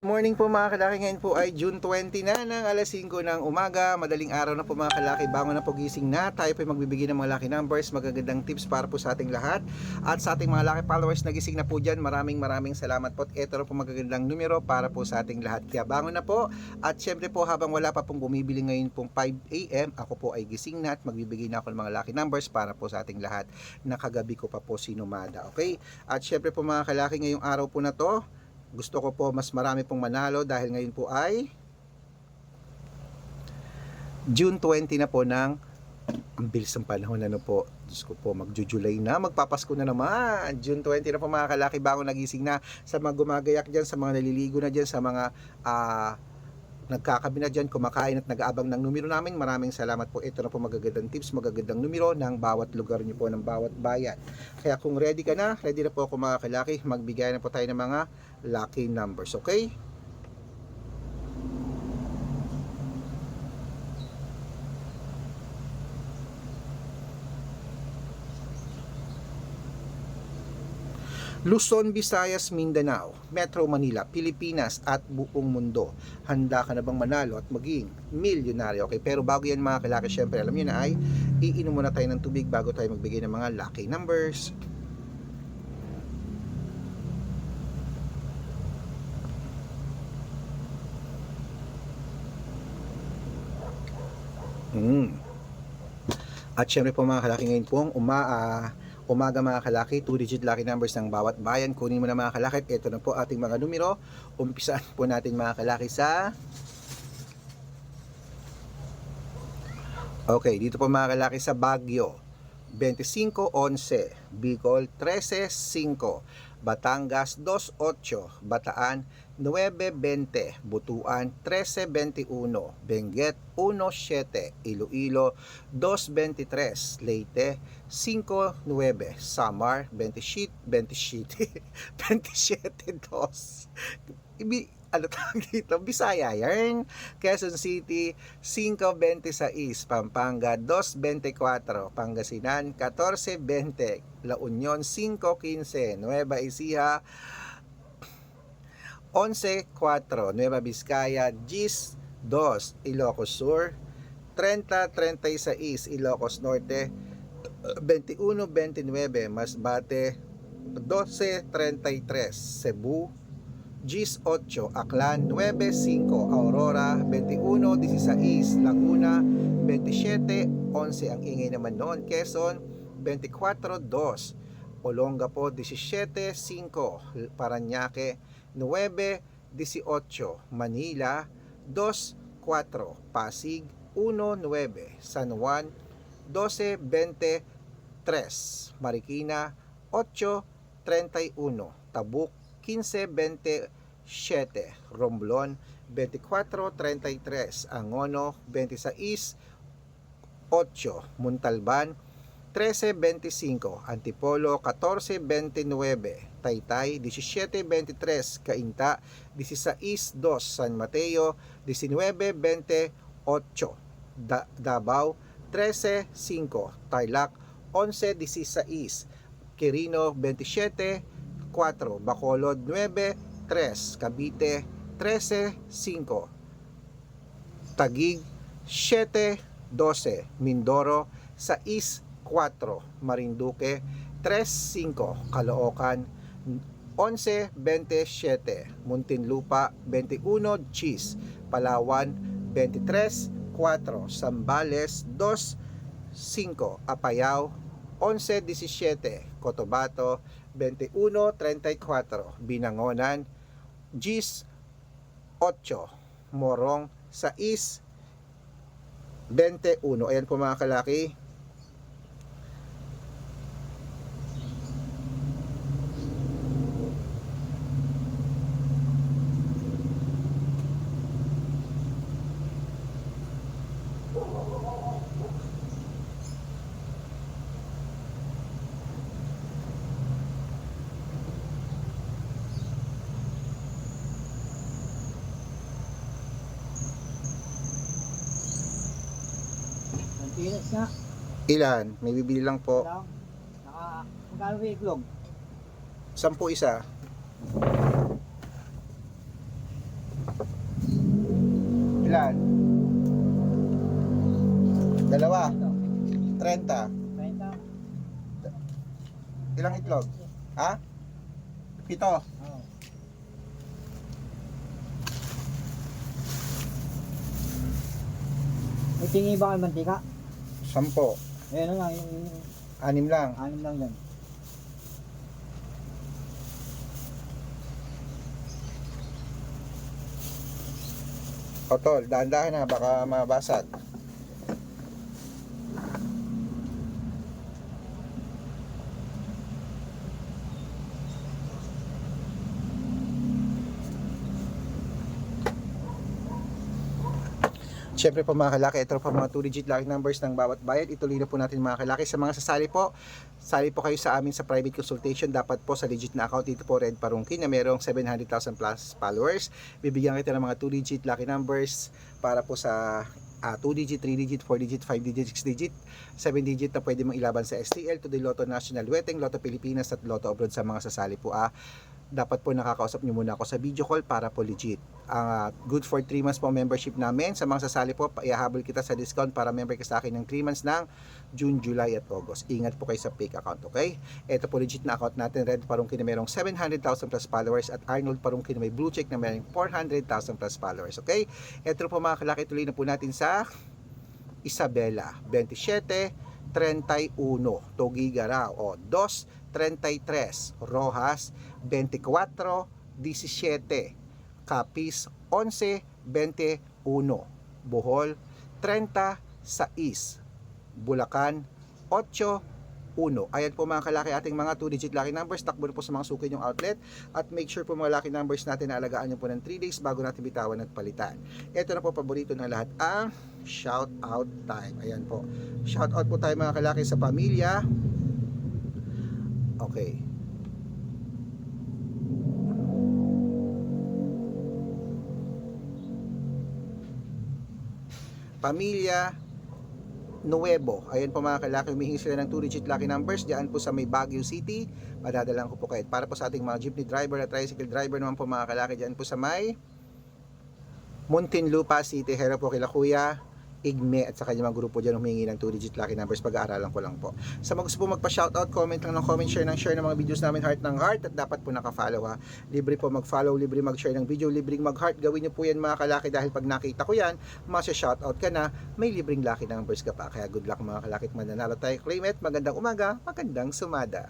Morning po mga kalaki, ngayon po ay June 20 na ng alas 5 ng umaga. Madaling araw na po mga kalaki, bangon na po, gising na. Tayo po ay magbibigay ng mga lucky numbers, magagandang tips para po sa ating lahat. At sa ating mga lucky followers na gising na po dyan, maraming salamat po. At ito na po magagandang numero para po sa ating lahat. Kaya bangon na po. At syempre po habang wala pa pong bumibili ngayon pong 5 AM, ako po ay gising na at magbibigay na ako ng mga lucky numbers para po sa ating lahat. Nakagabi ko pa po sinumada. Okay? At syempre po mga kalaki, ngayong araw po na to, gusto ko po mas marami pong manalo dahil ngayon po ay June 20 na po ng ang bilis ng panahon, ano po. Diyos ko po, magjo-July na, magpapasko na naman. June 20 na po mga kalaki, bago nagising na, sa mga gumagayak dyan, sa mga naliligo na dyan, sa mga nagkakabi na dyan, kumakain at nag-aabang ng numero namin. Maraming salamat po. Ito na po magagandang tips, magagandang numero ng bawat lugar nyo po, ng bawat bayan. Kaya kung ready ka na, ready na po ako mga kalaki, magbigay na po tayo ng mga lucky numbers, okay? Luzon, Visayas, Mindanao, Metro Manila, Pilipinas at buong mundo. Handa ka na bang manalo at maging milyonaryo? Okay, pero bago yan mga kalaki, syempre alam niyo na ay iinom muna tayo ng tubig bago tayo magbigay ng mga lucky numbers. At syempre po mga kalaki, ngayon pong umaga mga kalaki, 2-digit lucky numbers ng bawat bayan. Kunin mo na mga kalaki. Ito na po ating mga numero. Umpisaan po natin mga kalaki sa dito po mga kalaki sa Baguio 25-11, Bicol 13-5, Batangas 2-8, Bataan 9-20, Butuan 13-21, Benguet 1-7, Iloilo 2-23, Leyte 5-9, Samar 27-2. Ano tawag dito? Bisaya yan. Quezon City 5-26, Pampanga 2-24, Pangasinan 14-20, La Union 5-15, Nueva Ecija 11-4, Nueva Vizcaya 10-2, Ilocos Sur 30-36, Ilocos Norte 21-29, Masbate 12-33, Cebu 18, Aklan 9-5, Aurora 21-16, Laguna 27-11, ang ingay naman noon, Quezon 24-2, Olongapo 17-5, Parañaque 9-18, Manila 2-4, Pasig 1-9, San Juan 12-23, Marikina 8-31, Tabuk 15-27, Romblon 24-33, Angono 26-8, Montalban 13-25, Antipolo 14-29, Taytay 17-23, Cainta 16-2, San Mateo 19-28, Davao 13-5, Tarlac 11-16, Quirino 27-4, Bacolod 9-3, Cavite 13-5, Taguig 7-12, Mindoro 6-4, Marinduque 3-5, Caloocan 11-27, Muntinlupa 21-10, Palawan 23-4, Zambales 2-5, Apayao 11-17, Cotabato 21-34, Binangonan 10-8, Morong 6-21. Ayan po mga kalaki. Pilas nga. Ilan? May bibili lang po. Lang. Magkano ba iklog? 10 isa. Ilan? Dalawa. Ito. 30. 30. Ilang itlog? Ha? 7. Oo. May tingi ba kayo mantika? 10. Ayan na lang, yung 6 lang. 6 lang yan. O tol, dahan-dahan na, baka mabasag. Siyempre po mga kalaki, ito po mga 2-digit lucky numbers ng bawat bayad. Ituloy na po natin mga kalaki. Sa mga sasali po, sali po kayo sa amin sa private consultation. Dapat po sa legit na account dito po Red Parungkin na mayroong 700,000 plus followers. Bibigyan kita ng mga 2-digit lucky numbers para po sa 2-digit, 3-digit, 4-digit, 5-digit, 6-digit, 7-digit na pwede mong ilaban sa STL, to the Lotto National Weteng, Lotto Pilipinas at Lotto Abroad sa mga sasali po. Dapat po nakakausap nyo muna ako sa video call para po legit. Good for 3 months po membership namin. Sa mga sasali po, ihahabol kita sa discount para member ka sa akin ng 3 months ng June, July at August. Ingat po kayo sa fake account, okay? Ito po legit na account natin, Red Parungkin na mayroong 700,000 plus followers at Arnold Parungkin na may blue check na mayroong 400,000 plus followers, okay? Ito po mga kalaki, tuloy na po natin sa Isabela, 27, 31, Togigara, o 2, 33, Rojas, 24, 17, Capiz, 11, 21, Bohol, 36, Bulacan, 8, 1. Ayan po mga kalaki ating mga 2-digit lucky numbers. Takbo na po sa mga suki yung outlet. At make sure po mga lucky numbers natin na alagaan nyo po ng 3 days bago natin bitawan at palitan. Ito na po paborito ng lahat, ang shout out time. Ayan po. Shout out po tayo mga kalaki sa pamilya. Okay. Pamilya Nuevo. Ayan po mga kalaki, humihingi sila ng 2-digit lucky numbers. Diyan po sa may Baguio City. Madadalang ko po kayo. Para po sa ating mga jeepney driver at tricycle driver naman po mga kalaki, diyan po sa may Muntinlupa City. Hero po kila Kuya Igme at sa kanyang mga grupo dyan humingi ng 2-digit lucky numbers. Pag-aaralan ko lang po. Sa mga gusto po magpa-shoutout, comment lang ng comment, share ng mga videos namin, heart ng heart, at dapat po naka-follow ha. Libre po mag-follow, libre mag-share ng video, libreng mag-heart. Gawin niyo po yan mga kalaki dahil pag nakita ko yan, masya-shoutout ka na, may libreng lucky numbers ka pa. Kaya good luck mga kalaki, mananalo tayo. Claim it, magandang umaga, magandang sumada.